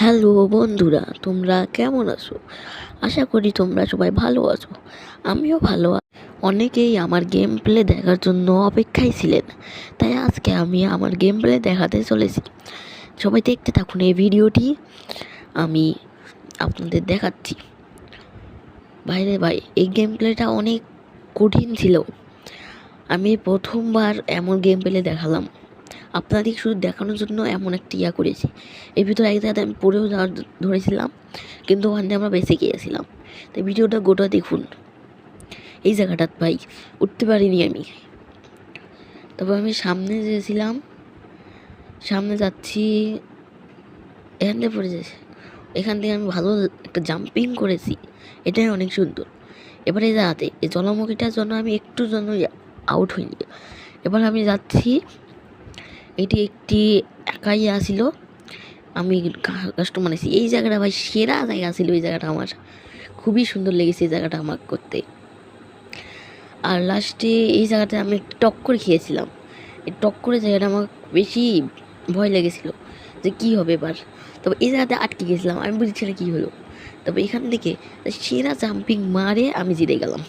Hello বন্ধুরা, তোমরা কেমন আছো? আশা করি তোমরা সবাই ভালো আছো। আমিও ভালো আছি। অনেকেই আমার গেম প্লে দেখার জন্য অপেক্ষায় ছিলেন, তাই আজকে আমি আমার গেম প্লে দেখাতে চলেছি। সবাই দেখতে থাকুন এই ভিডিওটি, আমি আপনাদের দেখাচ্ছি। বাইরে ভাই, এই গেম প্লেটা অনেক কঠিন ছিল। আমি প্রথমবার এমন গেম প্লে দেখালাম, আপনাদের শুধু দেখানোর জন্য এমন একটা করেছি। এর ভিতরে এক জায়গাতে আমি পড়েও যাওয়ার ধরেছিলাম, কিন্তু ওখান থেকে আমরা বেঁচে গিয়েছিলাম। তাই ভিডিওটা গোটা দেখুন। এই জায়গাটাত ভাই উঠতে পারিনি আমি। তবে আমি সামনে যেছিলাম, সামনে যাচ্ছি, এখান থেকে পড়ে যাচ্ছে। এখান থেকে আমি ভালো একটা জাম্পিং করেছি, এটাই অনেক সুন্দর। এবার এই জায়গাতে এই জলামুখীটার জন্য আমি একটু জন্য আউট হইনি। এবার আমি যাচ্ছি, এটি একটি একাই আসিল, আমি কাস্টমার আছি। এই জায়গাটা ভাই সেরা জায়গা ছিল। এই জায়গাটা আমার খুবই সুন্দর লেগেছে, এই জায়গাটা আমার করতে। আর লাস্টে এই জায়গাটা আমি একটু টক্কর খেয়েছিলাম। এই টক্করের জায়গাটা আমার বেশি ভয় লেগেছিল যে কী হবে এবার। তবে এই জায়গাতে আটকে গেছিলাম, আমি বুঝছি না কী হলো। তবে এখান থেকে সেরা জাম্পিং মারে আমি জিতে গেলাম।